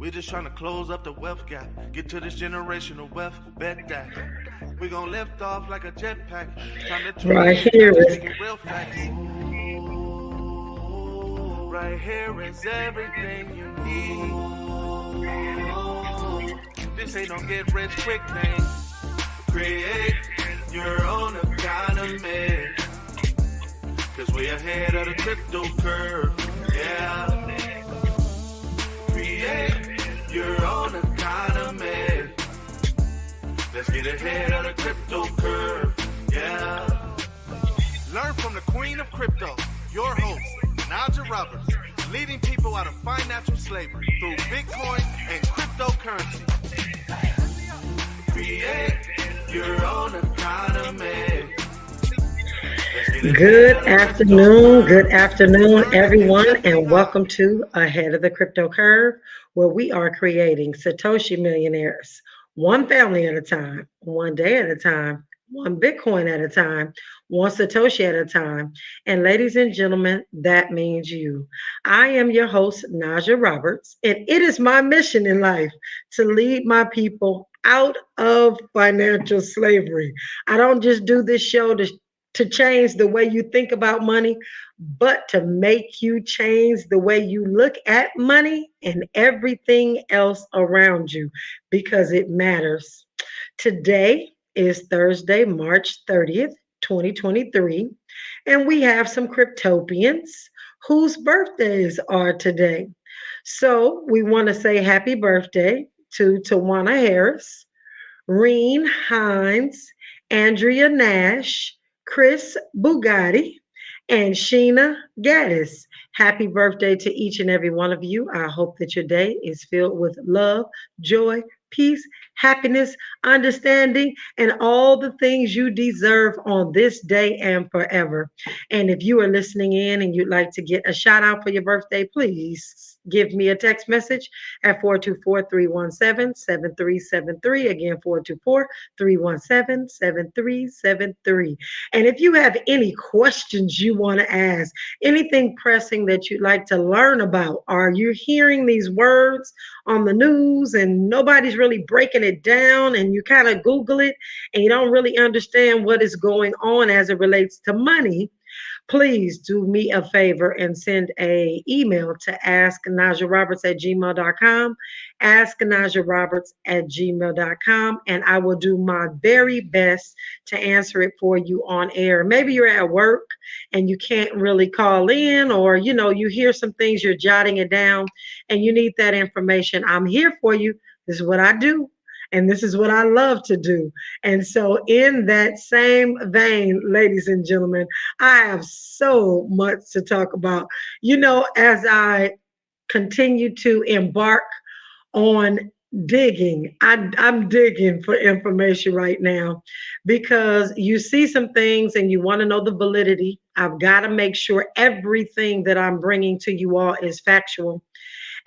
We just trying to close up the wealth gap. Get to this generational wealth, bet that. We gon' lift off like a jetpack. Time to tune Right in, here not just is speaking real facts. Right here is everything you need. This ain't no get rich quick thing. Create your own economy. Cause we ahead of the crypto curve. Yeah. Create your own economy. Let's get ahead of the crypto curve. Yeah. Learn from the queen of crypto, your host, Najah Roberts, leading people out of financial slavery through Bitcoin and cryptocurrency. Create your own economy. good afternoon, everyone, and welcome to Ahead of the Crypto Curve, where we are creating Satoshi millionaires, one family at a time, one day at a time, one Bitcoin at a time, one Satoshi at a time. And ladies and gentlemen, that means you. I am your host, Najah Roberts, and it is my mission in life to lead my people out of financial slavery. I don't just do this show to change the way you think about money, but to make you change the way you look at money and everything else around you because it matters. Today is Thursday, March 30th, 2023, and we have some cryptopians whose birthdays are today. So we want to say happy birthday to Tawana Harris, Reen Hines, Andrea Nash, Chris Bugatti, and Sheena Gaddis. Happy birthday to each and every one of you. I hope that your day is filled with love, joy, peace, happiness, understanding, and all the things you deserve on this day and forever. And if you are listening in and you'd like to get a shout out for your birthday, please give me a text message at 424-317-7373. Again, 424-317-7373. And if you have any questions you want to ask, anything pressing that you'd like to learn about, are you hearing these words on the news and nobody's really breaking it down and you kind of Google it and you don't really understand what is going on as it relates to money, please do me a favor and send a email to asknajaroberts@gmail.com, asknajaroberts@gmail.com, and I will do my very best to answer it for you on air. Maybe you're at work and you can't really call in, or you hear some things, you're jotting it down and you need that information. I'm here for you. This is what I do. And this is what I love to do. And so, in that same vein, ladies and gentlemen, I have so much to talk about. As I continue to embark on digging, I'm digging for information right now because you see some things and you want to know the validity. I've got to make sure everything that I'm bringing to you all is factual.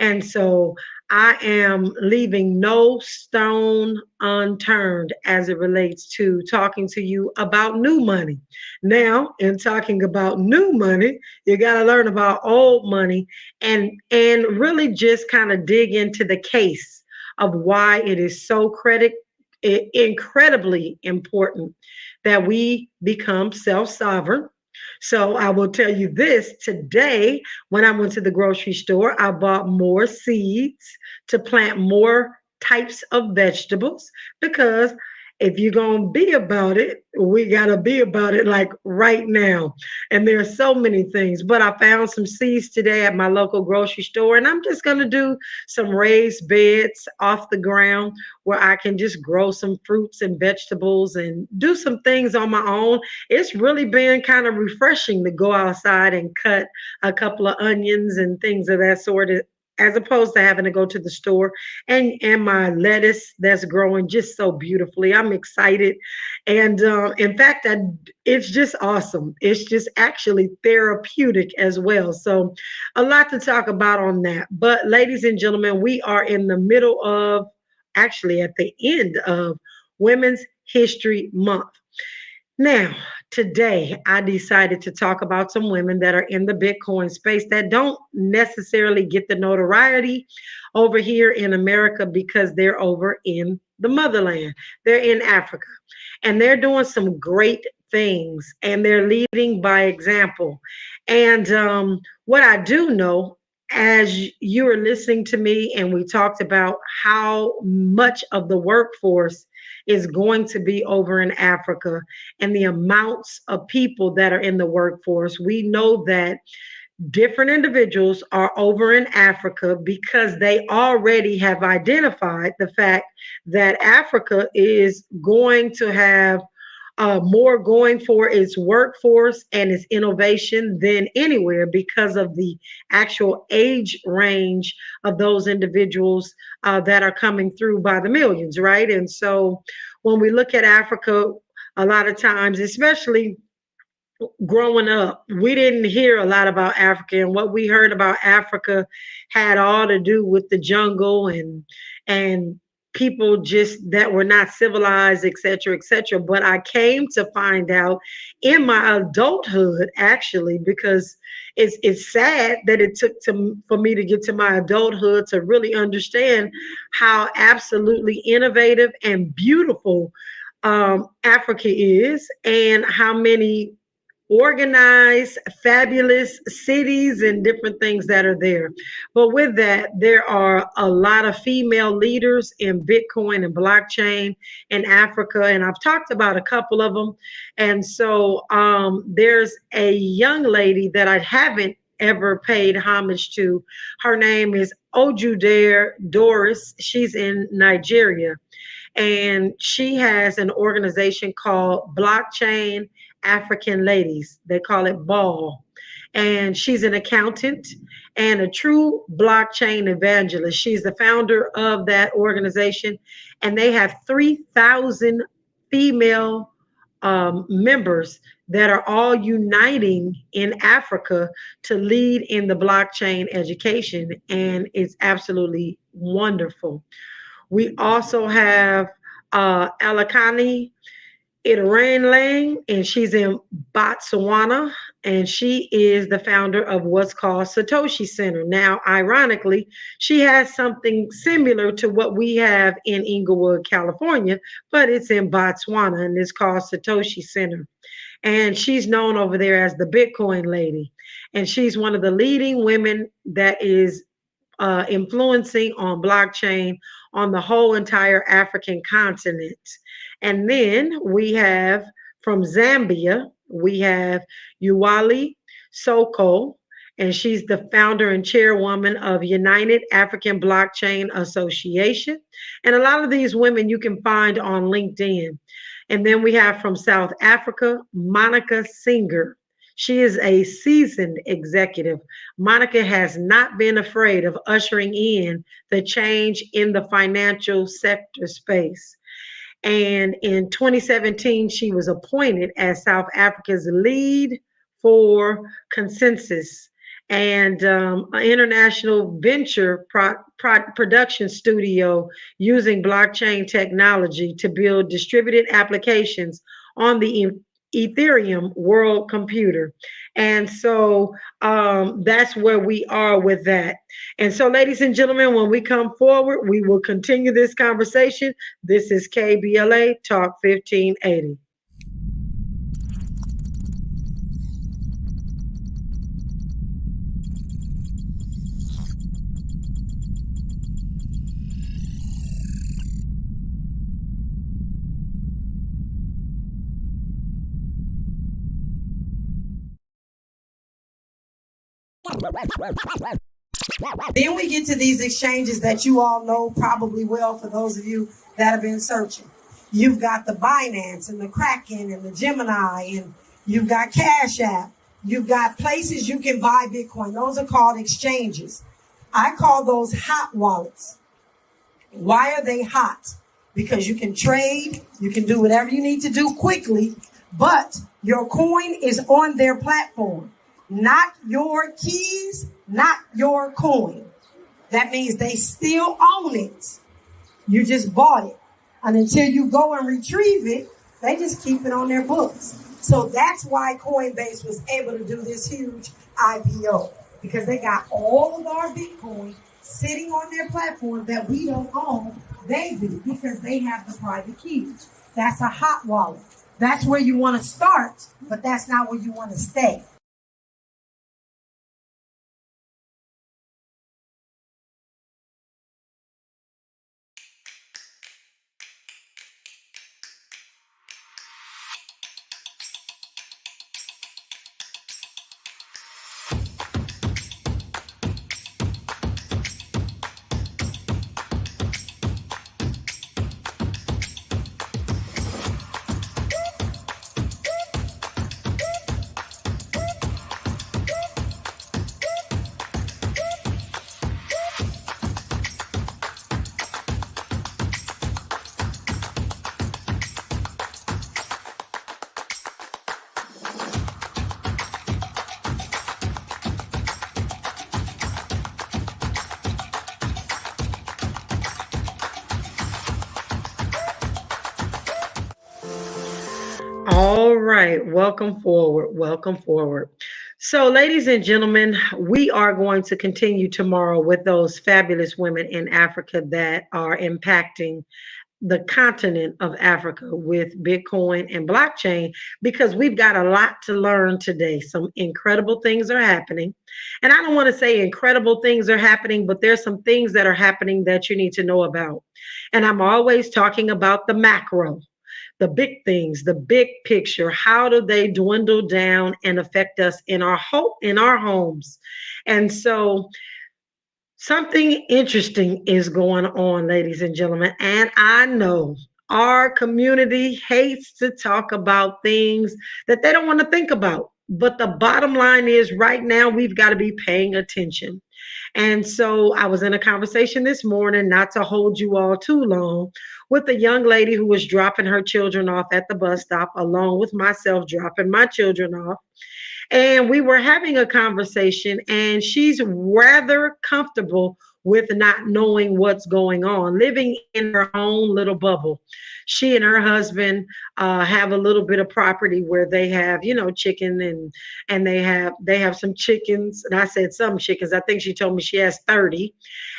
And so I am leaving no stone unturned as it relates to talking to you about new money. Now, in talking about new money, you got to learn about old money and really just kind of dig into the case of why it is so incredibly important that we become self-sovereign. So I will tell you this today, when I went to the grocery store, I bought more seeds to plant more types of vegetables because if you're going to be about it, we got to be about it like right now. And there are so many things, but I found some seeds today at my local grocery store, and I'm just going to do some raised beds off the ground where I can just grow some fruits and vegetables and do some things on my own. It's really been kind of refreshing to go outside and cut a couple of onions and things of that sort, as opposed to having to go to the store. And my lettuce that's growing just so beautifully. I'm excited. And in fact, it's just awesome. It's just actually therapeutic as well. So a lot to talk about on that. But ladies and gentlemen, we are in the middle of, actually at the end of Women's History Month. Now, Today, I decided to talk about some women that are in the Bitcoin space that don't necessarily get the notoriety over here in America because they're over in the motherland. They're in Africa and they're doing some great things and they're leading by example. And what I do know, as you were listening to me and we talked about how much of the workforce is going to be over in Africa and the amounts of people that are in the workforce, we know that different individuals are over in Africa because they already have identified the fact that Africa is going to have more going for its workforce and its innovation than anywhere because of the actual age range of those individuals that are coming through by the millions, right? And so when we look at Africa, a lot of times, especially growing up, we didn't hear a lot about Africa, and what we heard about Africa had all to do with the jungle and people just that were not civilized, et cetera, et cetera. But I came to find out in my adulthood, actually, because it's sad that it took for me to get to my adulthood to really understand how absolutely innovative and beautiful Africa is, and how many organized, fabulous cities and different things that are there. But with that, there are a lot of female leaders in Bitcoin and blockchain in Africa, and I've talked about a couple of them. And so there's a young lady that I haven't ever paid homage to. Her name is Ojudare Doris. She's in Nigeria, and she has an organization called Blockchain African Ladies. They call it BALL. And she's an accountant and a true blockchain evangelist. She's the founder of that organization, and they have 3,000 female members that are all uniting in Africa to lead in the blockchain education. And it's absolutely wonderful. We also have Alakani Iteranlang, and she's in Botswana, and she is the founder of what's called Satoshi Center. Now, ironically, she has something similar to what we have in Inglewood, California, but it's in Botswana, and it's called Satoshi Center. And she's known over there as the Bitcoin lady. And she's one of the leading women that is influencing on blockchain on the whole entire African continent. And then we have from Zambia, we have Uwali Soko, and she's the founder and chairwoman of United African Blockchain Association. And a lot of these women you can find on LinkedIn. And then we have from South Africa, Monica Singer. She is a seasoned executive. Monica has not been afraid of ushering in the change in the financial sector space. And in 2017, she was appointed as South Africa's lead for Consensus and an international venture production studio using blockchain technology to build distributed applications on the Ethereum world computer. And so that's where we are with that. And so, ladies and gentlemen, when we come forward, we will continue this conversation. This is KBLA Talk 1580. Then we get to these exchanges that you all know probably well for those of you that have been searching. You've got the Binance and the Kraken and the Gemini, and you've got Cash App. You've got places you can buy Bitcoin. Those are called exchanges. I call those hot wallets. Why are they hot? Because you can trade, you can do whatever you need to do quickly, but your coin is on their platform. Not your keys, not your coin. That means they still own it. You just bought it. And until you go and retrieve it, they just keep it on their books. So that's why Coinbase was able to do this huge IPO, because they got all of our Bitcoin sitting on their platform that we don't own. They do, because they have the private keys. That's a hot wallet. That's where you want to start, but that's not where you want to stay. All right, welcome forward. Welcome forward. So, ladies and gentlemen, we are going to continue tomorrow with those fabulous women in Africa that are impacting the continent of Africa with Bitcoin and blockchain, because we've got a lot to learn today. Some incredible things are happening. And I don't want to say incredible things are happening, but there's some things that are happening that you need to know about. And I'm always talking about the macro, the big things, the big picture. How do they dwindle down and affect us in our homes? And so something interesting is going on, ladies and gentlemen. And I know our community hates to talk about things that they don't want to think about. But the bottom line is, right now, we've got to be paying attention. And so I was in a conversation this morning, not to hold you all too long, with a young lady who was dropping her children off at the bus stop, along with myself dropping my children off. And we were having a conversation, and she's rather comfortable with not knowing what's going on, living in her own little bubble. She and her husband have a little bit of property where they have, chicken, and they have some chickens. And I said some chickens. I think she told me she has 30,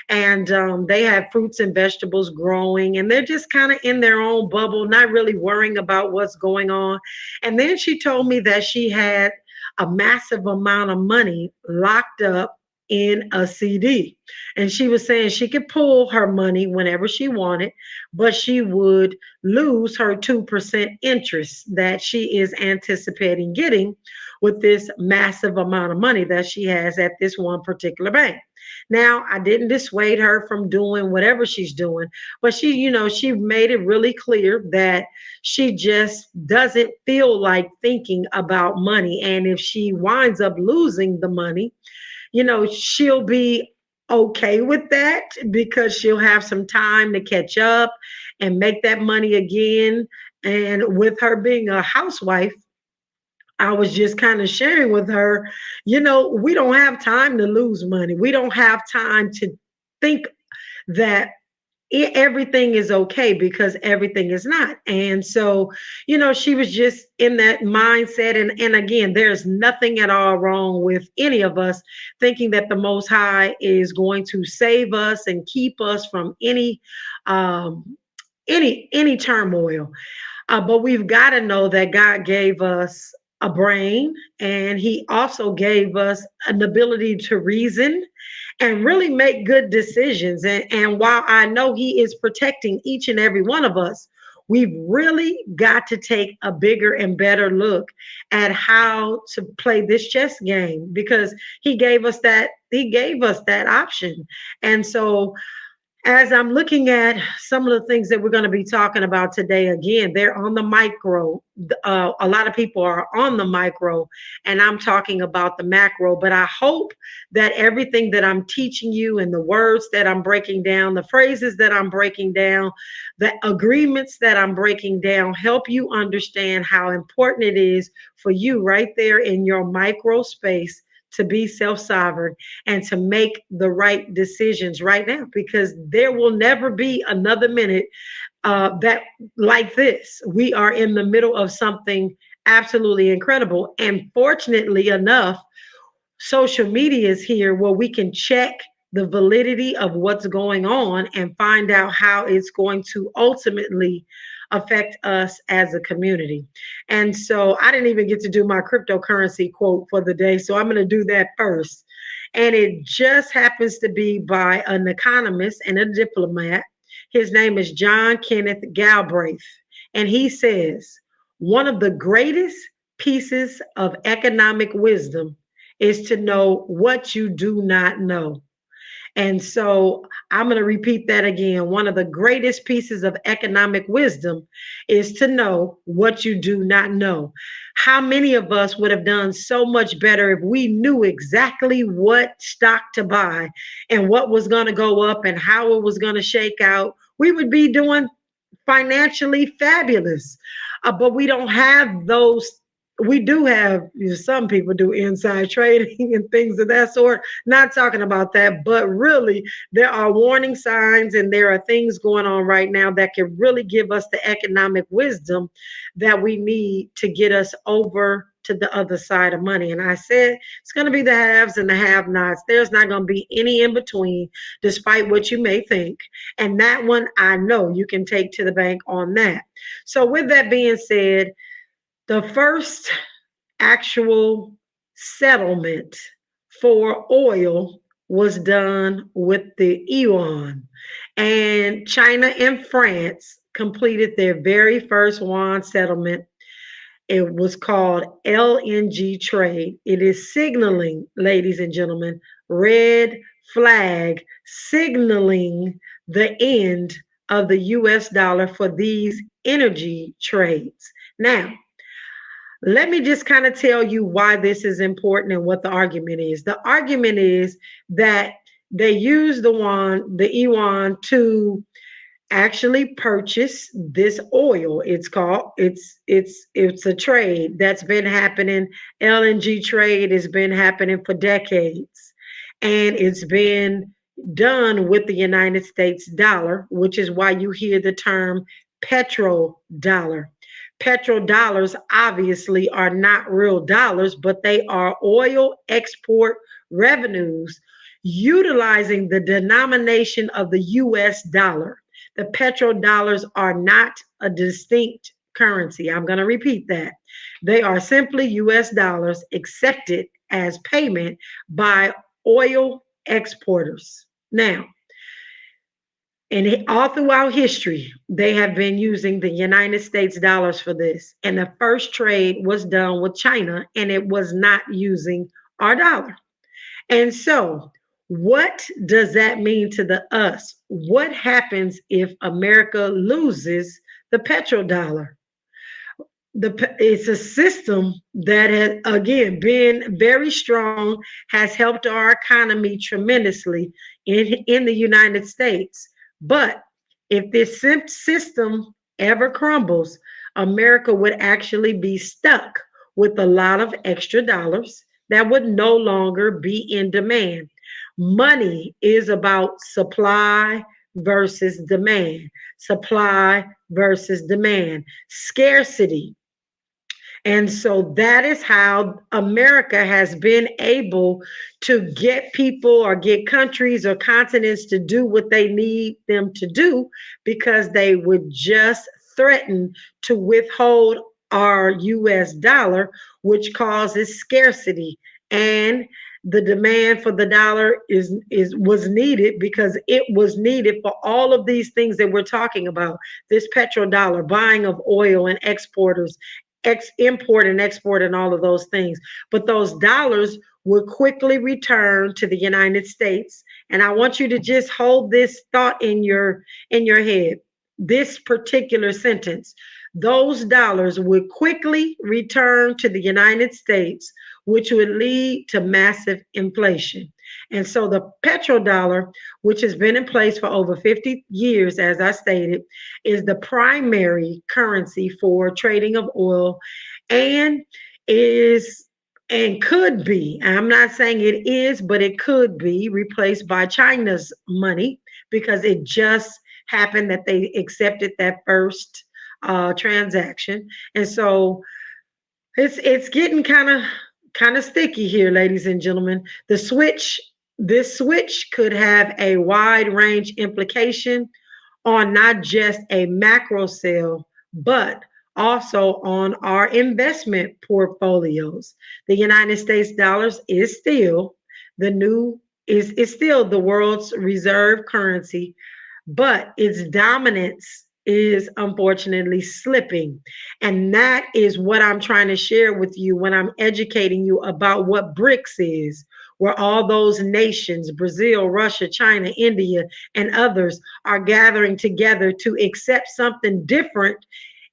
and they have fruits and vegetables growing, and they're just kind of in their own bubble, not really worrying about what's going on. And then she told me that she had a massive amount of money locked up in a CD. And she was saying she could pull her money whenever she wanted, but she would lose her 2% interest that she is anticipating getting with this massive amount of money that she has at this one particular bank. Now, I didn't dissuade her from doing whatever she's doing, but she made it really clear that she just doesn't feel like thinking about money. And if she winds up losing the money, she'll be okay with that, because she'll have some time to catch up and make that money again. And with her being a housewife, I was just kind of sharing with her, we don't have time to lose money. We don't have time to think that everything is okay, because everything is not. And so, she was just in that mindset. And again, there's nothing at all wrong with any of us thinking that the Most High is going to save us and keep us from um, any turmoil. But we've got to know that God gave us a brain, and He also gave us an ability to reason and really make good decisions. And while I know He is protecting each and every one of us, we've really got to take a bigger and better look at how to play this chess game, because He gave us that option. And so, as I'm looking at some of the things that we're going to be talking about today, again, they're on the micro. A lot of people are on the micro, and I'm talking about the macro. But I hope that everything that I'm teaching you, and the words that I'm breaking down, the phrases that I'm breaking down, the agreements that I'm breaking down, help you understand how important it is for you right there in your micro space to be self-sovereign and to make the right decisions right now, because there will never be another minute that like this. We are in the middle of something absolutely incredible. And fortunately enough, social media is here where we can check the validity of what's going on and find out how it's going to ultimately affect us as a community. And so I didn't even get to do my cryptocurrency quote for the day. So I'm going to do that first. And it just happens to be by an economist and a diplomat. His name is John Kenneth Galbraith. And he says, one of the greatest pieces of economic wisdom is to know what you do not know. And so I'm going to repeat that again. One of the greatest pieces of economic wisdom is to know what you do not know. How many of us would have done so much better if we knew exactly what stock to buy and what was going to go up and how it was going to shake out? We would be doing financially fabulous. But we don't have those. We do have, some people do inside trading and things of that sort. Not talking about that, but really, there are warning signs and there are things going on right now that can really give us the economic wisdom that we need to get us over to the other side of money. And I said it's going to be the haves and the have nots. There's not going to be any in between, despite what you may think. And that one, I know you can take to the bank on that. So, with that being said, the first actual settlement for oil was done with the yuan. And China and France completed their very first yuan settlement. It was called LNG trade. It is signaling, ladies and gentlemen, red flag, signaling the end of the US dollar for these energy trades. Now, let me just kind of tell you why this is important and what the argument is. The argument is that they use the yuan, to actually purchase this oil. It's a trade that's been happening. LNG trade has been happening for decades, and it's been done with the United States dollar, which is why you hear the term petrodollar. Petrodollars obviously are not real dollars, but they are oil export revenues utilizing the denomination of the US dollar. The petrodollars are not a distinct currency. I'm going to repeat that. They are simply US dollars accepted as payment by oil exporters. Now, and all throughout history, they have been using the United States dollars for this. And the first trade was done with China, and it was not using our dollar. And so, what does that mean to the us? What happens if America loses the petrodollar? It's a system that has again been very strong, has helped our economy tremendously in the United States. But if this system ever crumbles, America would actually be stuck with a lot of extra dollars that would no longer be in demand. Money is about supply versus demand, supply versus demand, scarcity. And so that is how America has been able to get people or get countries or continents to do what they need them to do, because they would just threaten to withhold our US dollar, which causes scarcity. And the demand for the dollar is was needed because it was needed for all of these things that we're talking about. This petrodollar, buying of oil and exporters, import and export and all of those things. But those dollars will quickly return to the United States. And I want you to just hold this thought in your head. This particular sentence. Those dollars would quickly return to the United States, which would lead to massive inflation. And so the petrodollar, which has been in place for over 50 years, as I stated, is the primary currency for trading of oil, and is and could be, I'm not saying it is, but it could be replaced by China's money, because it just happened that they accepted that first transaction. And so It's getting kind of sticky here, ladies and gentlemen. This switch could have a wide range implication on not just a macro sale, but also on our investment portfolios. The United States dollars the new is still the world's reserve currency, but its dominance is unfortunately slipping. And that is what I'm trying to share with you when I'm educating you about what BRICS is, where all those nations, Brazil, Russia, China, India, and others, are gathering together to accept something different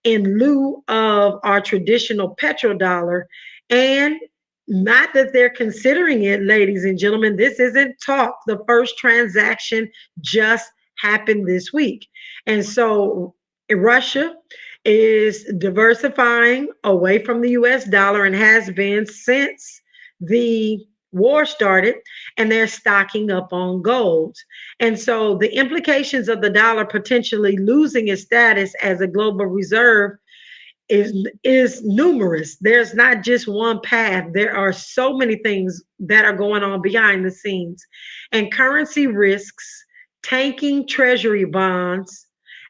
in lieu of our traditional petrodollar. And not that they're considering it, ladies and gentlemen, this isn't talk. The first transaction just happened this week. And so Russia is diversifying away from the US dollar and has been since the war started, and they're stocking up on gold. And so the implications of the dollar potentially losing its status as a global reserve is numerous. There's not just one path. There are so many things that are going on behind the scenes. And currency risks, tanking treasury bonds,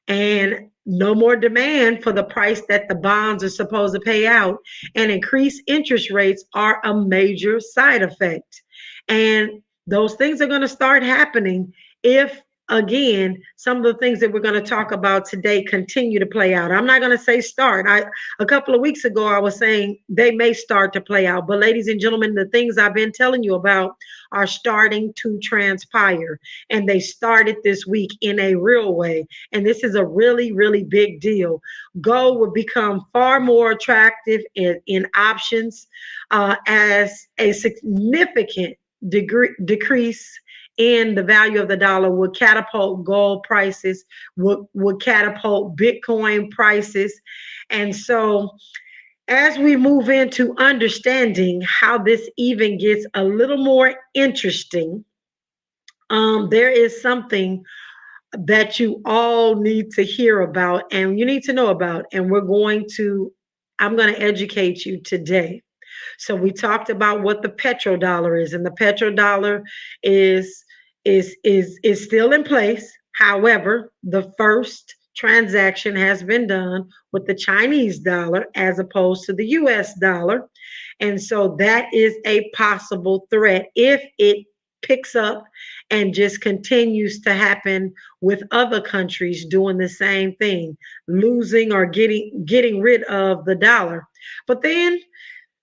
and no more demand for the price that the bonds are supposed to pay out, and increased interest rates are a major side effect. And those things are going to start happening if, again, some of the things that we're going to talk about today continue to play out. I'm not going to say start. A couple of weeks ago I was saying they may start to play out, but ladies and gentlemen, the things I've been telling you about are starting to transpire, and they started this week in a real way. And this is a really, really big deal. Gold will become far more attractive in options as a significant decrease in the value of the dollar would catapult gold prices, would catapult Bitcoin prices. And so as we move into understanding how this even gets a little more interesting, there is something that you all need to hear about and you need to know about. And I'm going to educate you today. So we talked about what the petrodollar is, and the petrodollar is is still in place. However, the first transaction has been done with the Chinese dollar as opposed to the US dollar. And so that is a possible threat if it picks up and just continues to happen with other countries doing the same thing, losing or getting rid of the dollar. But then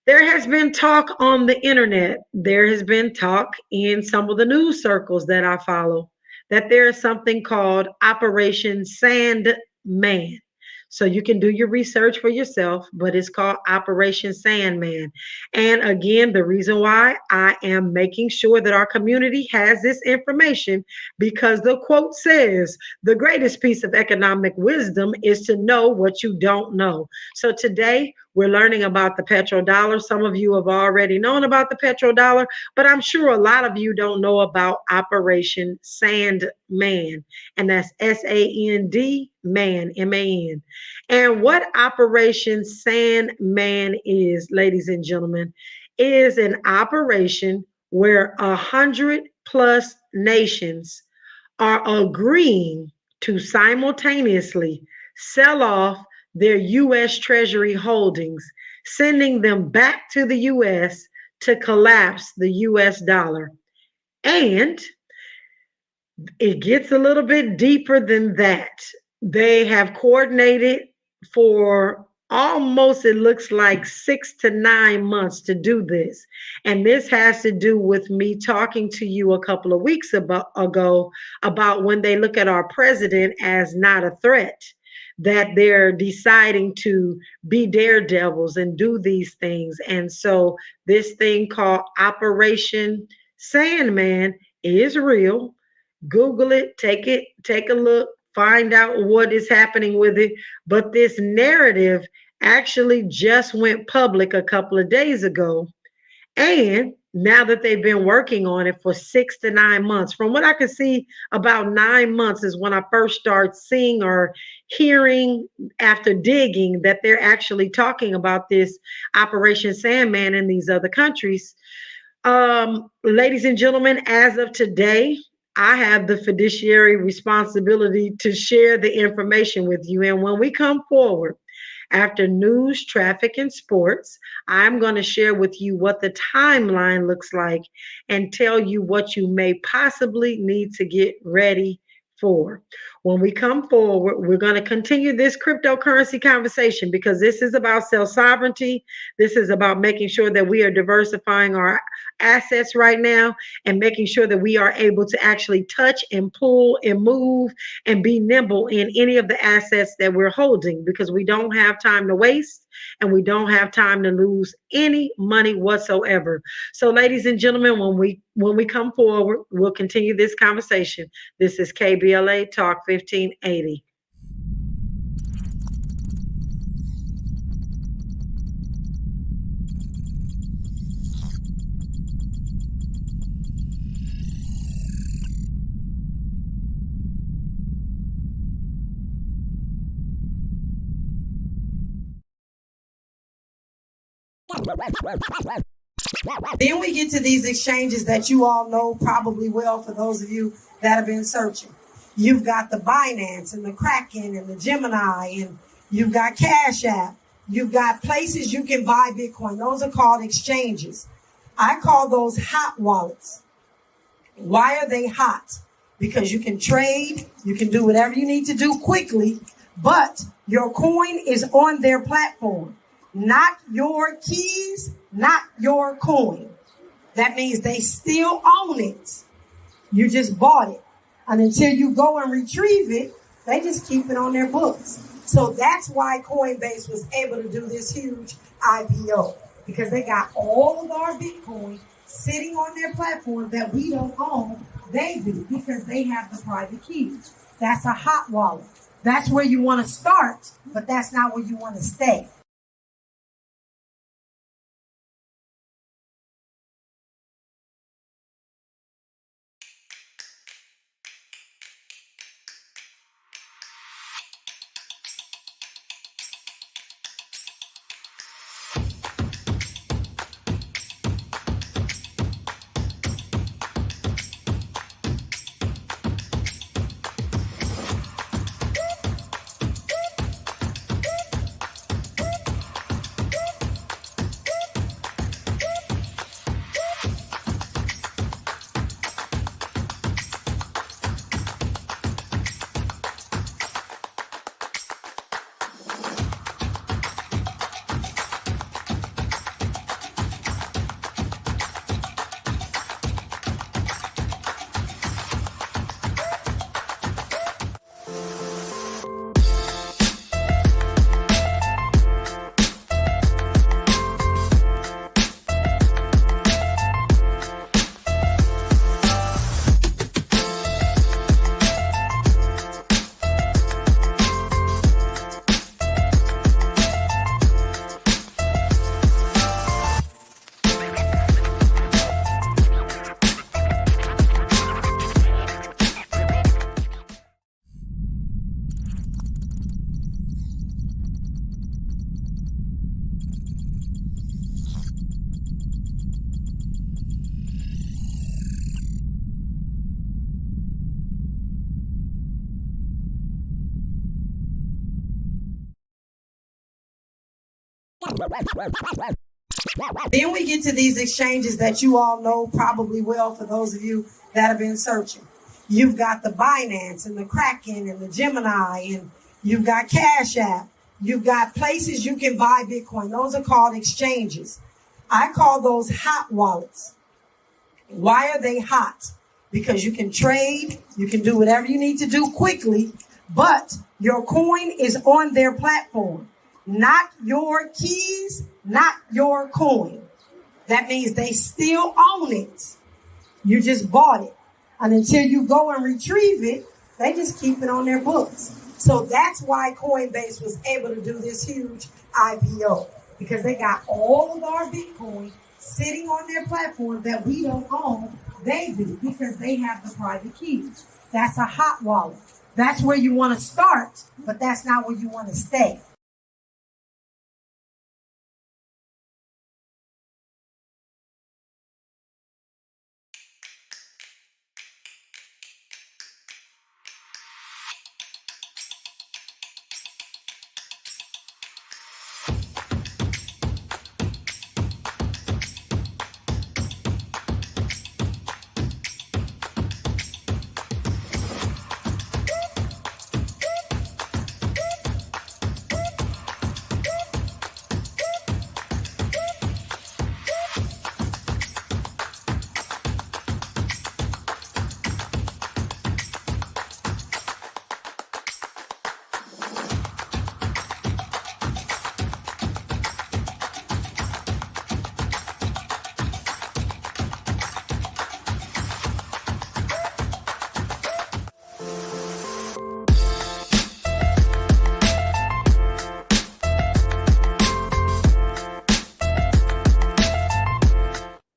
there has been talk on the internet. There has been talk in some of the news circles that I follow that there is something called Operation Sandman. So you can do your research for yourself, but it's called Operation Sandman. And again, the reason why I am making sure that our community has this information, because the quote says, the greatest piece of economic wisdom is to know what you don't know. So today, we're learning about the petrodollar. Some of you have already known about the petrodollar, but I'm sure a lot of you don't know about Operation Sandman, and that's SAND man, MAN. And what Operation Sandman is, ladies and gentlemen, is an operation where 100+ nations are agreeing to simultaneously sell off their U.S. Treasury holdings, sending them back to the U.S. to collapse the U.S. dollar. And it gets a little bit deeper than that. They have coordinated for almost, it looks like 6 to 9 months to do this. And this has to do with me talking to you a couple of weeks ago about when they look at our president as not a threat, that they're deciding to be daredevils and do these things. And so this thing called Operation Sandman is real. Google it, take a look, find out what is happening with it. But this narrative actually just went public a couple of days ago. And now that they've been working on it for 6 to 9 months. From what I can see, about 9 months is when I first start seeing or hearing after digging that they're actually talking about this Operation Sandman in these other countries. Ladies and gentlemen, as of today, I have the fiduciary responsibility to share the information with you. And when we come forward, after news, traffic, and sports, I'm going to share with you what the timeline looks like and tell you what you may possibly need to get ready for. When we come forward, we're going to continue this cryptocurrency conversation because this is about self sovereignty. This is about making sure that we are diversifying our assets right now and making sure that we are able to actually touch and pull and move and be nimble in any of the assets that we're holding because we don't have time to waste and we don't have time to lose any money whatsoever. So ladies and gentlemen, when we come forward, we'll continue this conversation. This is KBLA Talk 1580. Then we get to these exchanges that you all know probably well for those of you that have been searching. You've got the Binance and the Kraken and the Gemini, and you've got Cash App. You've got places you can buy Bitcoin. Those are called exchanges. I call those hot wallets. Why are they hot? Because you can trade, you can do whatever you need to do quickly, but your coin is on their platform. Not your keys, not your coin. That means they still own it. You just bought it. And until you go and retrieve it, they just keep it on their books. So that's why Coinbase was able to do this huge IPO, because they got all of our Bitcoin sitting on their platform that we don't own. They do because they have the private keys. That's a hot wallet. That's where you want to start, but that's not where you want to stay. Then we get to these exchanges that you all know probably well for those of you that have been searching. You've got the Binance and the Kraken and the Gemini, and you've got Cash App. You've got places you can buy Bitcoin. Those are called exchanges. I call those hot wallets. Why are they hot? Because you can trade, you can do whatever you need to do quickly, but your coin is on their platform. Not your keys, not your coin. That means they still own it. You just bought it. And until you go and retrieve it, they just keep it on their books. So that's why Coinbase was able to do this huge IPO, because they got all of our Bitcoin sitting on their platform that we don't own. They do because they have the private keys. That's a hot wallet. That's where you want to start, but that's not where you want to stay.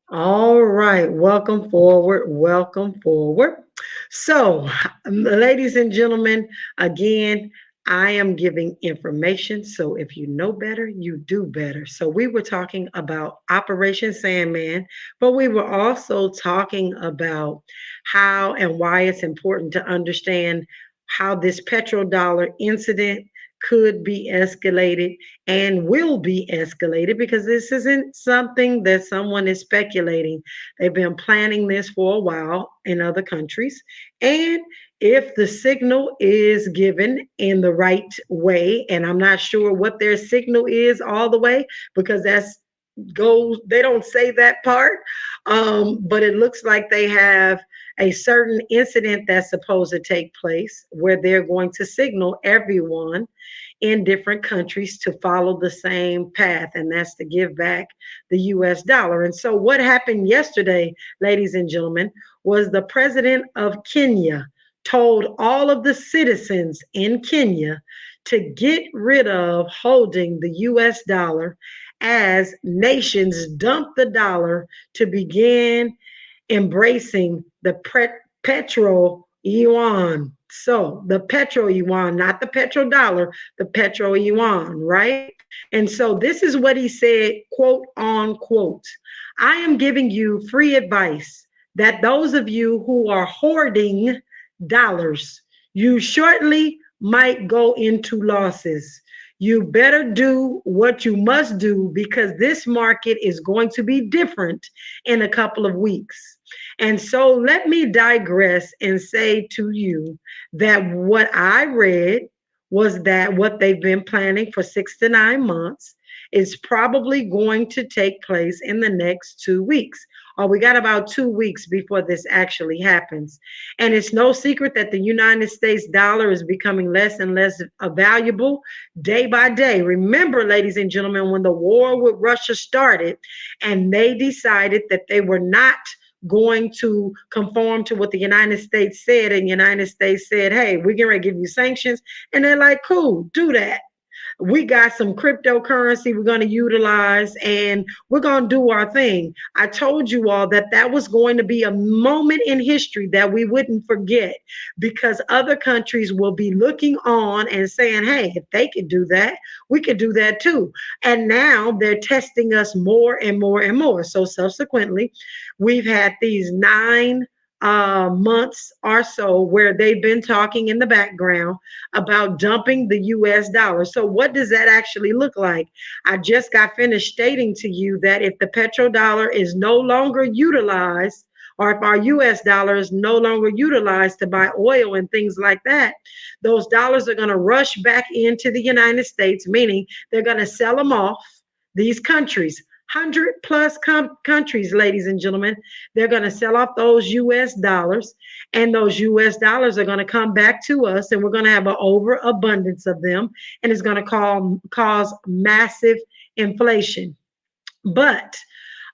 All right, welcome forward, welcome forward. So, ladies and gentlemen, again, I am giving information. So, if you know better, you do better. So, we were talking about Operation Sandman, but we were also talking about how and why it's important to understand how this petrodollar incident could be escalated and will be escalated because this isn't something that someone is speculating. They've been planning this for a while in other countries. And if the signal is given in the right way, and I'm not sure what their signal is all the way because that's goes they don't say that part, but it looks like they have a certain incident that's supposed to take place where they're going to signal everyone in different countries to follow the same path, and that's to give back the US dollar. And so, what happened yesterday, ladies and gentlemen, was the president of Kenya told all of the citizens in Kenya to get rid of holding the US dollar as nations dump the dollar to begin embracing the petro yuan. So the petro yuan, not the petrodollar, the petro yuan, right? And so this is what he said, quote unquote. I am giving you free advice that those of you who are hoarding dollars, you shortly might go into losses. You better do what you must do because this market is going to be different in a couple of weeks. And so let me digress and say to you that what I read was that what they've been planning for 6 to 9 months is probably going to take place in the next 2 weeks. Or we got about 2 weeks before this actually happens. And it's no secret that the United States dollar is becoming less and less valuable day by day. Remember, ladies and gentlemen, when the war with Russia started and they decided that they were not going to conform to what the United States said, and the United States said, hey, we're going to give you sanctions. And they're like, cool, do that. We got some cryptocurrency we're going to utilize and we're going to do our thing. I told you all that that was going to be a moment in history that we wouldn't forget because other countries will be looking on and saying, hey, if they could do that, we could do that too. And now they're testing us more and more and more. So subsequently, we've had these 9 months or so where they've been talking in the background about dumping the US dollar. So, what does that actually look like? I just got finished stating to you that if the petrodollar is no longer utilized, or if our US dollar is no longer utilized to buy oil and things like that, those dollars are going to rush back into the United States, meaning they're going to sell them off these countries. 100 plus countries, ladies and gentlemen, they're going to sell off those US dollars, and those US dollars are going to come back to us, and we're going to have an overabundance of them, and it's going to cause massive inflation. But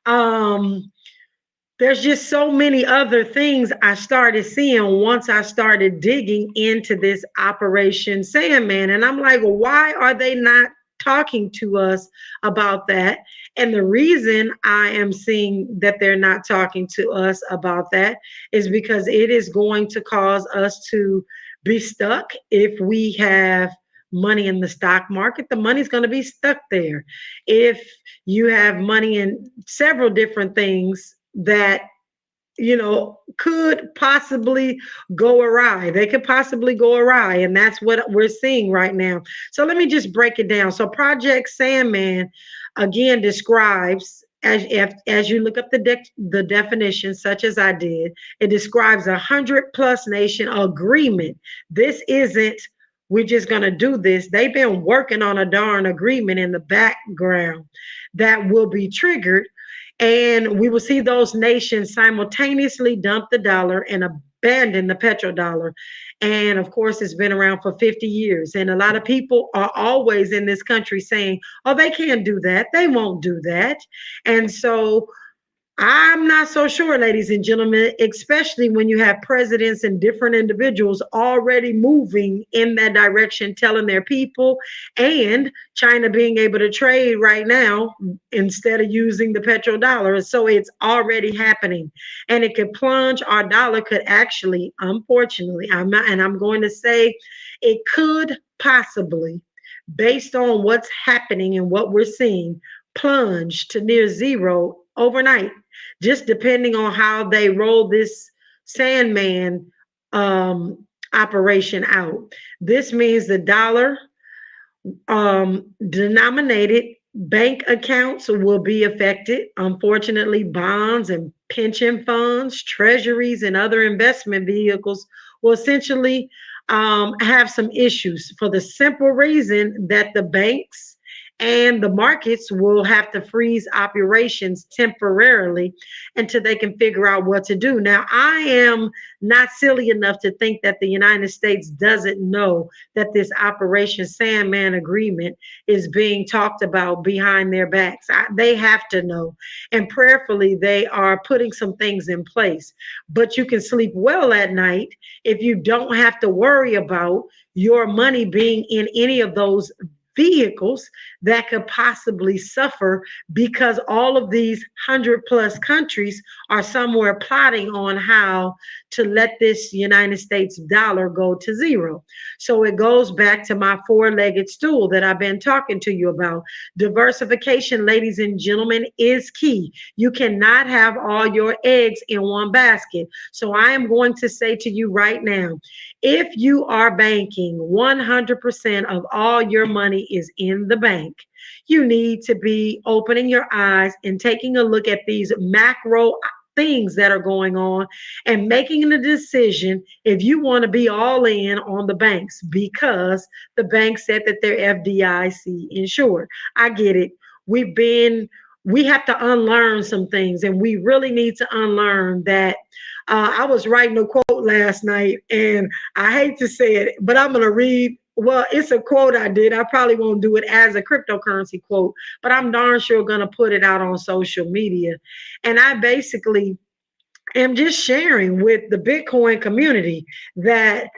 there's just so many other things I started seeing once I started digging into this Operation Sandman. And I'm like, why are they not talking to us about that. And the reason I am seeing that they're not talking to us about that is because it is going to cause us to be stuck. If we have money in the stock market, the money's going to be stuck there. If you have money in several different things that could possibly go awry. They could possibly go awry. And that's what we're seeing right now. So let me just break it down. So Project Sandman, again, describes, as you look up the definition, such as I did, it describes 100+ nation agreement. This isn't, we're just going to do this. They've been working on a darn agreement in the background that will be triggered, and we will see those nations simultaneously dump the dollar and abandon the petrodollar. And of course, it's been around for 50 years. And a lot of people are always in this country saying, oh, they can't do that. They won't do that. And so I'm not so sure, ladies and gentlemen, especially when you have presidents and different individuals already moving in that direction, telling their people, and China being able to trade right now instead of using the petrodollar. So it's already happening, and it could plunge. Our dollar could actually, unfortunately, I'm going to say it could possibly, based on what's happening and what we're seeing, plunge to near zero overnight, just depending on how they roll this Sandman operation out. This means the dollar denominated bank accounts will be affected. Unfortunately, bonds and pension funds, treasuries, and other investment vehicles will essentially have some issues for the simple reason that the banks and the markets will have to freeze operations temporarily until they can figure out what to do. Now, I am not silly enough to think that the United States doesn't know that this Operation Sandman agreement is being talked about behind their backs. They have to know. And prayerfully, they are putting some things in place. But you can sleep well at night if you don't have to worry about your money being in any of those vehicles that could possibly suffer, because all of these 100+ countries are somewhere plotting on how to let this United States dollar go to zero. So it goes back to my four-legged stool that I've been talking to you about. Diversification, ladies and gentlemen, is key. You cannot have all your eggs in one basket. So I am going to say to you right now, if you are banking 100% of all your money is in the bank, you need to be opening your eyes and taking a look at these macro things that are going on and making a decision if you want to be all in on the banks, because the bank said that they're FDIC insured. I get it. We have to unlearn some things, and we really need to unlearn that. I was writing a quote last night, and I hate to say it, but I'm going to read. Well, it's a quote I did. I probably won't do it as a cryptocurrency quote, but I'm darn sure going to put it out on social media. And I basically am just sharing with the Bitcoin community that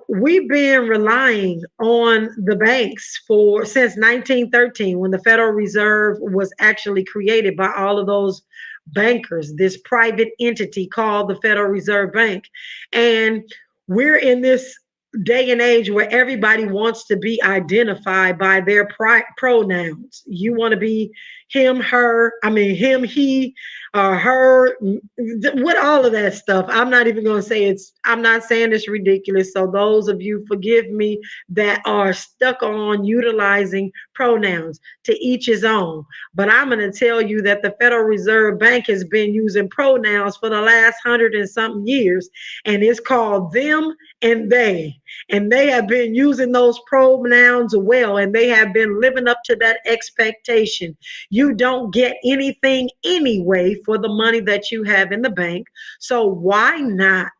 we've been relying on the banks since 1913, when the Federal Reserve was actually created by all of those bankers, this private entity called the Federal Reserve Bank. And we're in this day and age where everybody wants to be identified by their pronouns. You want to be him, her, him, he, her, with all of that stuff. I'm not even going to say I'm not saying it's ridiculous. So those of you, forgive me, that are stuck on utilizing pronouns, to each his own. But I'm going to tell you that the Federal Reserve Bank has been using pronouns for the last 100 and something years, and it's called them and they. And they have been using those pronouns well, and they have been living up to that expectation. You don't get anything anyway for the money that you have in the bank. So why not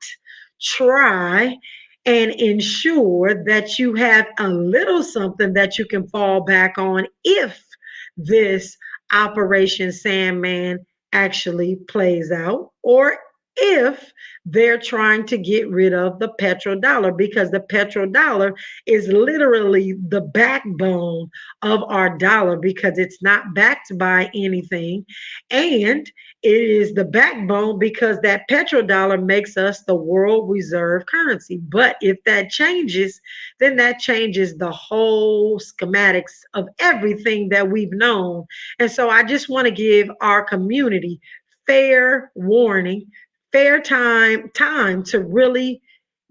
try and ensure that you have a little something that you can fall back on if this Operation Sandman actually plays out, or if they're trying to get rid of the petrodollar, because the petrodollar is literally the backbone of our dollar, because it's not backed by anything, and it is the backbone because that petrodollar makes us the world reserve currency. But if that changes, then that changes the whole schematics of everything that we've known. And so I just want to give our community fair warning, fair time to really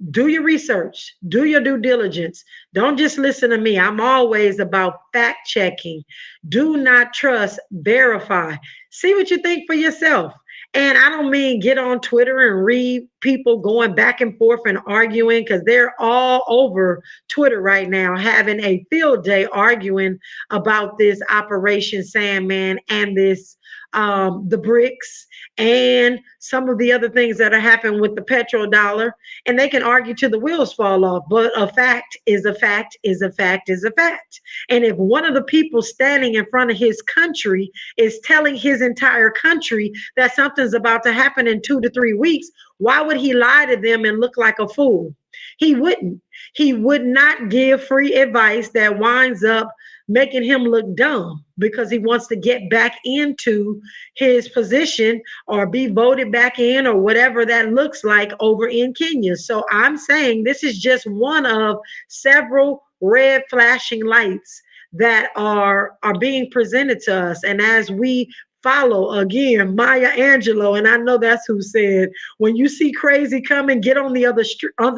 do your research, do your due diligence. Don't just listen to me. I'm always about fact checking. Do not trust, verify. See what you think for yourself. And I don't mean get on Twitter and read people going back and forth and arguing, because they're all over Twitter right now having a field day arguing about this Operation Sandman and this the BRICS and some of the other things that are happening with the petrodollar, and they can argue till the wheels fall off. But a fact is a fact is a fact is a fact. And if one of the people standing in front of his country is telling his entire country that something's about to happen in 2 to 3 weeks, why would he lie to them and look like a fool? He wouldn't. He would not give free advice that winds up making him look dumb, because he wants to get back into his position or be voted back in or whatever that looks like over in Kenya. So I'm saying this is just one of several red flashing lights that are being presented to us. And as we follow again Maya Angelou, and I know that's who said, when you see crazy coming, get on the other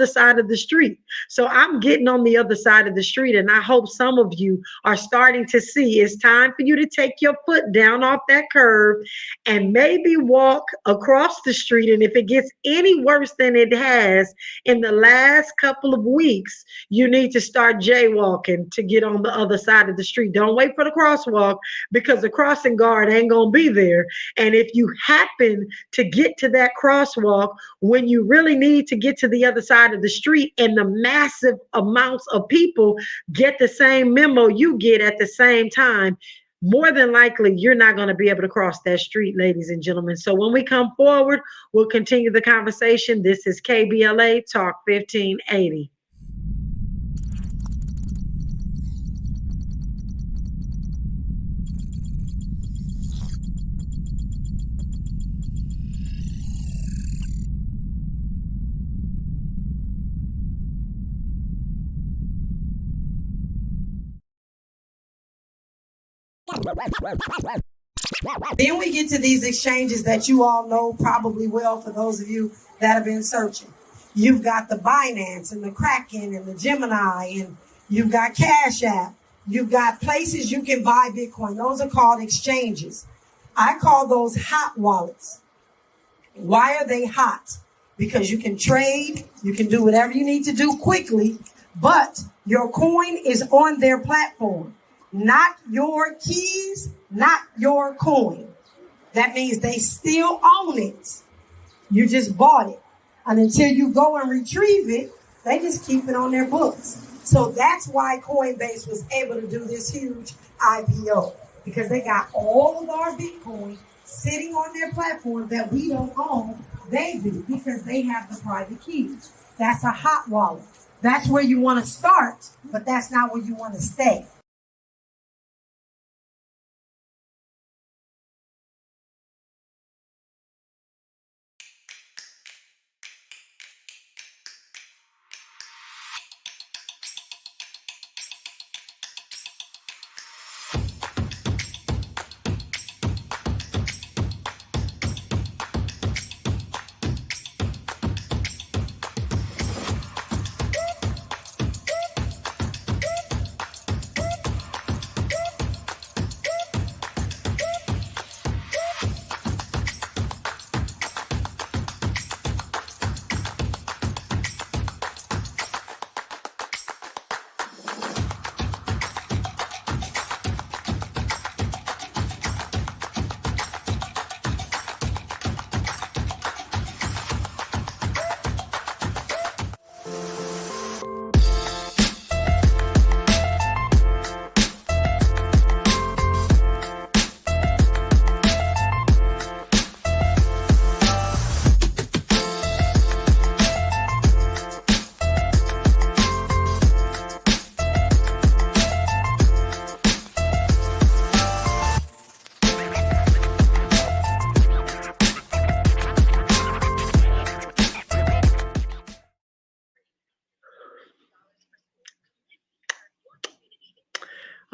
side of the street. So I'm getting on the other side of the street, and I hope some of you are starting to see it's time for you to take your foot down off that curb and maybe walk across the street. And if it gets any worse than it has in the last couple of weeks, you need to start jaywalking to get on the other side of the street. Don't wait for the crosswalk, because the crossing guard ain't gonna be there. And if you happen to get to that crosswalk when you really need to get to the other side of the street, and the massive amounts of people get the same memo you get at the same time, more than likely you're not going to be able to cross that street, ladies and gentlemen. So when we come forward, we'll continue the conversation. This is KBLA Talk 1580. Then we get to these exchanges that you all know probably well, for those of you that have been searching. You've got the Binance and the Kraken and the Gemini, and you've got Cash App. You've got places you can buy Bitcoin. Those are called exchanges. I call those hot wallets. Why are they hot? Because you can trade, you can do whatever you need to do quickly, but your coin is on their platform. Not your keys, not your coin. That means they still own it. You just bought it. And until you go and retrieve it, they just keep it on their books. So that's why Coinbase was able to do this huge IPO, because they got all of our Bitcoin sitting on their platform that we don't own. They do, because they have the private keys. That's a hot wallet. That's where you want to start, but that's not where you want to stay.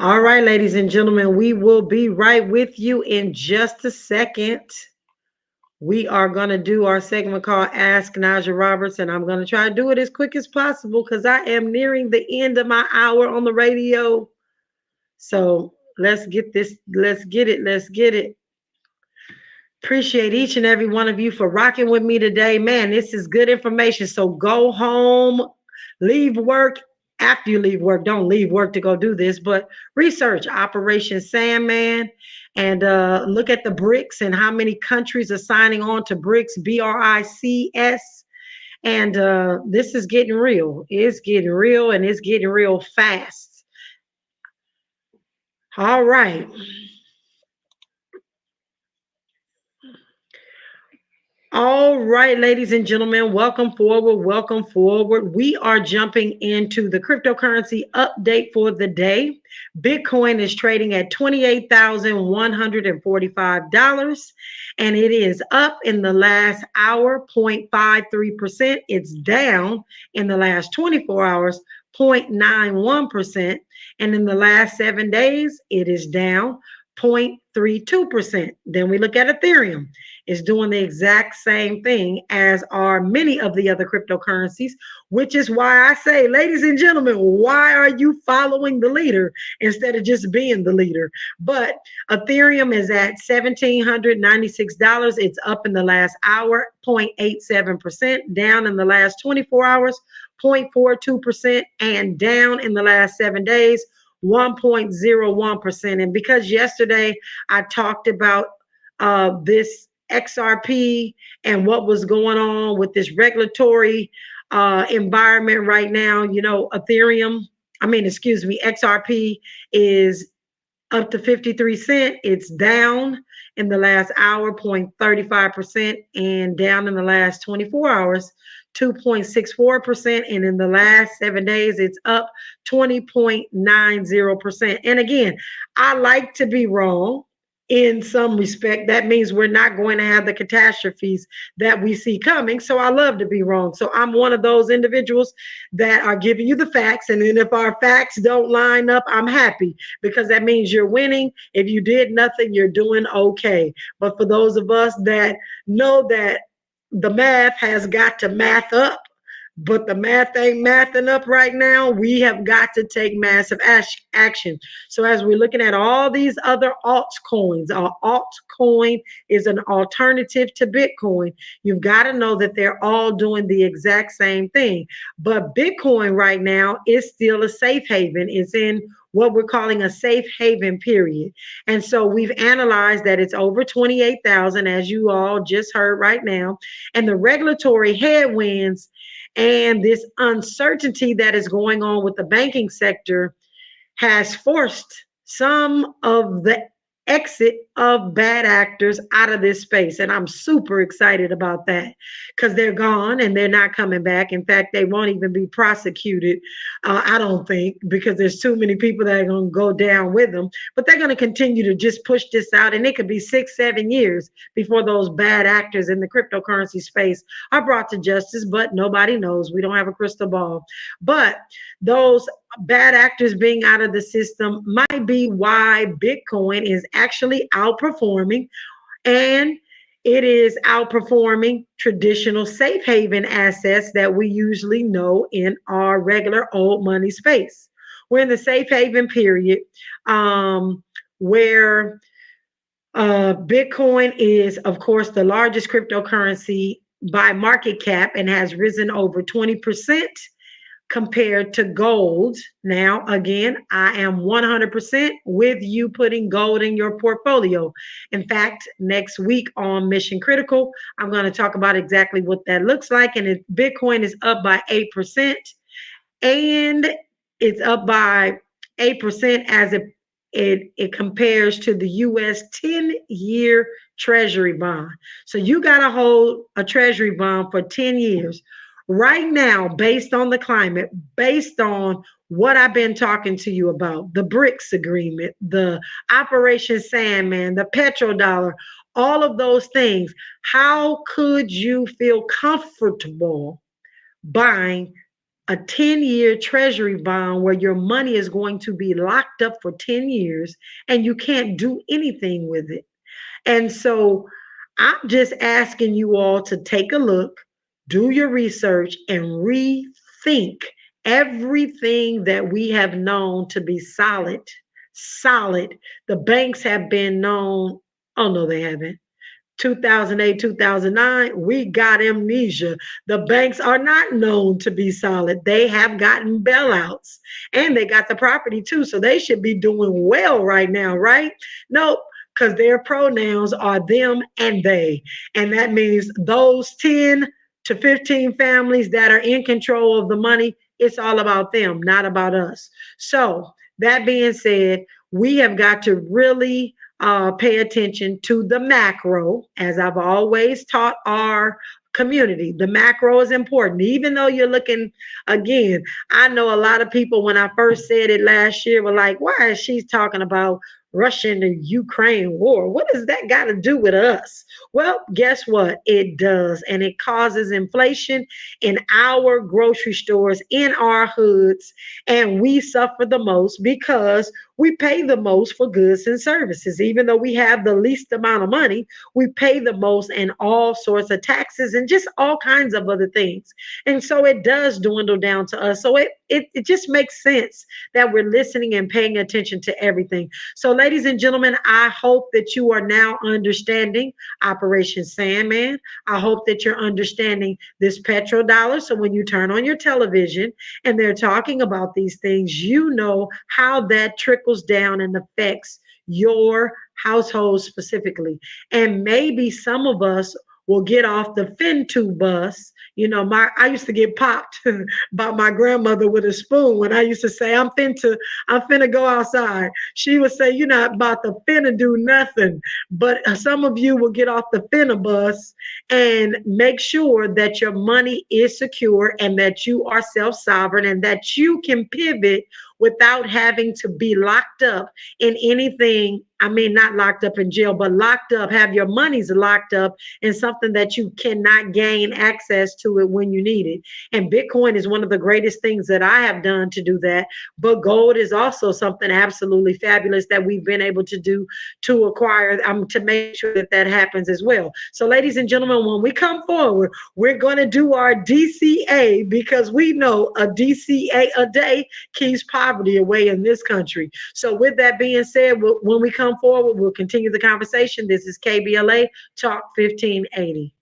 All right, ladies and gentlemen, we will be right with you in just a second. We are going to do our segment called Ask Najah Roberts, and I'm going to try to do it as quick as possible because I am nearing the end of my hour on the radio. So let's get this, let's get it, let's get it. Appreciate each and every one of you for rocking with me today. Man, this is good information. So go home, leave work. After you leave work, don't leave work to go do this, but research Operation Sandman and look at the BRICS and how many countries are signing on to BRICS, BRICS. And this is getting real. It's getting real and it's getting real fast. All right. All right, ladies and gentlemen, welcome forward. Welcome forward. We are jumping into the cryptocurrency update for the day. Bitcoin is trading at $28,145, and it is up in the last hour 0.53%. It's down in the last 24 hours 0.91%, and in the last 7 days, it is down 0.32%. Then we look at Ethereum. It's doing the exact same thing as are many of the other cryptocurrencies, which is why I say, ladies and gentlemen, why are you following the leader instead of just being the leader? But Ethereum is at $1,796. It's up in the last hour, 0.87%, down in the last 24 hours, 0.42%, and down in the last 7 days, 1.01%. And because yesterday I talked about this XRP and what was going on with this regulatory environment right now, you know, XRP is up to 53 cents. It's down in the last hour, 0.35%, and down in the last 24 hours, 2.64%. And in the last 7 days, it's up 20.90%. And again, I like to be wrong in some respect. That means we're not going to have the catastrophes that we see coming. So I love to be wrong. So I'm one of those individuals that are giving you the facts. And then if our facts don't line up, I'm happy because that means you're winning. If you did nothing, you're doing okay. But for those of us that know that the math has got to math up, but the math ain't mathing up right now, we have got to take massive action. So as we're looking at all these other altcoins, altcoin is an alternative to Bitcoin. You've got to know that they're all doing the exact same thing. But Bitcoin right now is still a safe haven. It's in what we're calling a safe haven period. And so we've analyzed that it's over 28,000, as you all just heard right now. And the regulatory headwinds and this uncertainty that is going on with the banking sector has forced some of the exit of bad actors out of this space. And I'm super excited about that because they're gone and they're not coming back. In fact, they won't even be prosecuted, I don't think, because there's too many people that are going to go down with them. But they're going to continue to just push this out. And it could be 6-7 years before those bad actors in the cryptocurrency space are brought to justice. But nobody knows. We don't have a crystal ball. But those bad actors being out of the system might be why Bitcoin is actually outperforming, and it is outperforming traditional safe haven assets that we usually know in our regular old money space. We're in the safe haven period where Bitcoin is, of course, the largest cryptocurrency by market cap and has risen over 20% compared to gold. Now, again, I am 100% with you putting gold in your portfolio. In fact, next week on Mission Critical, I'm going to talk about exactly what that looks like. And Bitcoin is up by 8%, and it's up by 8% as it compares to the US 10-year treasury bond. So you got to hold a treasury bond for 10 years. Right now, based on the climate, based on what I've been talking to you about, the BRICS agreement, the Operation Sandman, the petrodollar, all of those things, how could you feel comfortable buying a 10-year treasury bond where your money is going to be locked up for 10 years and you can't do anything with it. And so I'm just asking you all to take a look, do your research, and rethink everything that we have known to be solid. Solid. The banks have been known, oh no, they haven't. 2008, 2009, we got amnesia. The banks are not known to be solid. They have gotten bailouts and they got the property too. So they should be doing well right now, right? Nope, because their pronouns are them and they. And that means those 10 to 15 families that are in control of the money, it's all about them, not about us. So that being said, we have got to really pay attention to the macro, as I've always taught our community. The macro is important. Even though you're looking, again, I know a lot of people when I first said it last year were like, why is she talking about Russia and Ukraine war? What does that got to do with us? Well, guess what? It does. And it causes inflation in our grocery stores, in our hoods. And we suffer the most because we pay the most for goods and services. Even though we have the least amount of money, we pay the most in all sorts of taxes and just all kinds of other things. And so it does dwindle down to us. So it just makes sense that we're listening and paying attention to everything. So, ladies and gentlemen, I hope that you are now understanding Operation Sandman. I hope that you're understanding this petrodollar. So when you turn on your television and they're talking about these things, you know how that trickles down and affects your household specifically. And maybe some of us will get off the FinTube bus. You know, I used to get popped by my grandmother with a spoon when I used to say, I'm finna go outside. She would say, you're not about to finna do nothing. But some of you will get off the finna bus and make sure that your money is secure and that you are self-sovereign and that you can pivot without having to be locked up in anything. I mean, not locked up in jail, but locked up, have your monies locked up in something that you cannot gain access to it when you need it. And Bitcoin is one of the greatest things that I have done to do that. But gold is also something absolutely fabulous that we've been able to do to acquire, to make sure that that happens as well. So ladies and gentlemen, when we come forward, we're going to do our DCA because we know a DCA a day keeps poverty away in this country. So with that being said, when we come forward, we'll continue the conversation. This is KBLA Talk 1580.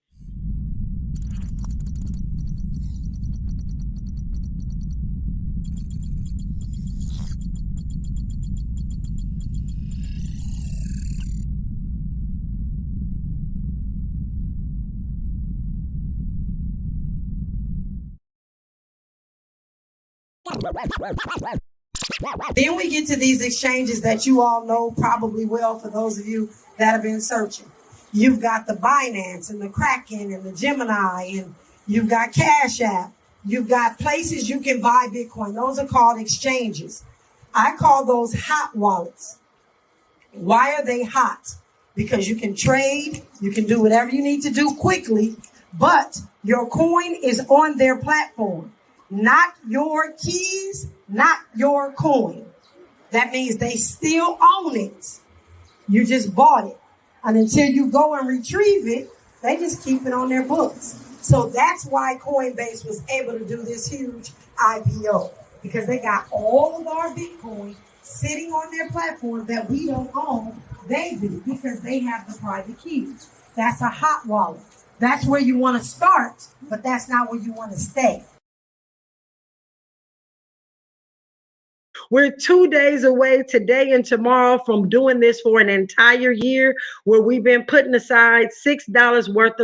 Then we get to these exchanges that you all know probably well for those of you that have been searching. You've got the Binance and the Kraken and the Gemini, and you've got Cash App. You've got places you can buy Bitcoin. Those are called exchanges. I call those hot wallets. Why are they hot? Because you can trade, you can do whatever you need to do quickly, but your coin is on their platform. Not your keys, not your coin. That means they still own it. You just bought it. And until you go and retrieve it, they just keep it on their books. So that's why Coinbase was able to do this huge IPO, because they got all of our Bitcoin sitting on their platform that we don't own. They do, because they have the private keys. That's a hot wallet. That's where you want to start, but that's not where you want to stay. We're 2 days away, today and tomorrow, from doing this for an entire year, where we've been putting aside $6 worth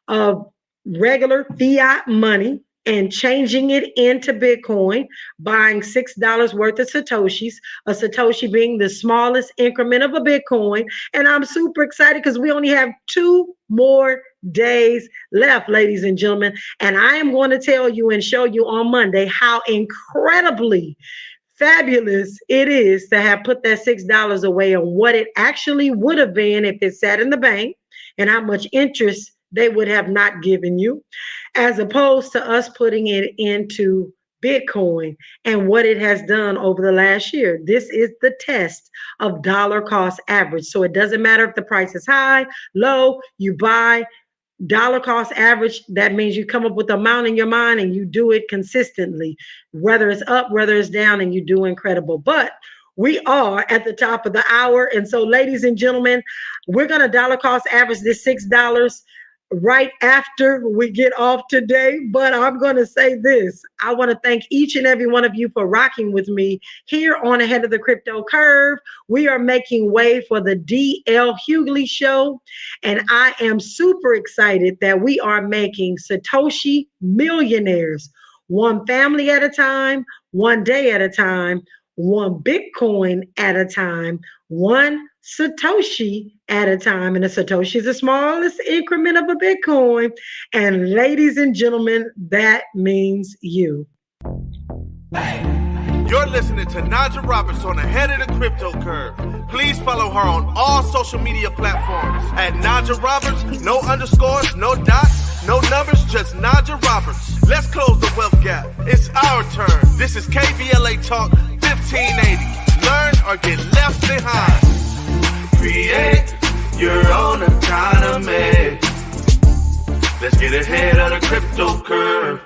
of regular fiat money and changing it into Bitcoin, buying $6 worth of Satoshis, a Satoshi being the smallest increment of a Bitcoin. And I'm super excited because we only have 2 more days left, ladies and gentlemen. And I am going to tell you and show you on Monday how incredibly fabulous it is to have put that $6 away, and what it actually would have been if it sat in the bank, and how much interest they would have not given you, as opposed to us putting it into Bitcoin and what it has done over the last year. This is the test of dollar cost average. So it doesn't matter if the price is high, low, you buy dollar cost average. That means you come up with the amount in your mind and you do it consistently, whether it's up, whether it's down, and you do incredible. But we are at the top of the hour. And so, ladies and gentlemen, we're going to dollar cost average this $6 right after we get off today. But I'm going to say this. I want to thank each and every one of you for rocking with me here on Ahead of the Crypto Curve. We are making way for the D.L. Hughley Show. And I am super excited that we are making Satoshi millionaires, one family at a time, one day at a time, one Bitcoin at a time, one Satoshi at a time. And a Satoshi is the smallest increment of a Bitcoin. And ladies and gentlemen, that means you. You're listening to Najah Roberts on Ahead of the Crypto Curve. Please follow her on all social media platforms at Najah Roberts, no underscores, no dots, no numbers, just Najah Roberts. Let's close the wealth gap. It's our turn. This is KBLA Talk 1580. Learn or get left behind. Create your own economy. Let's get ahead of the crypto curve.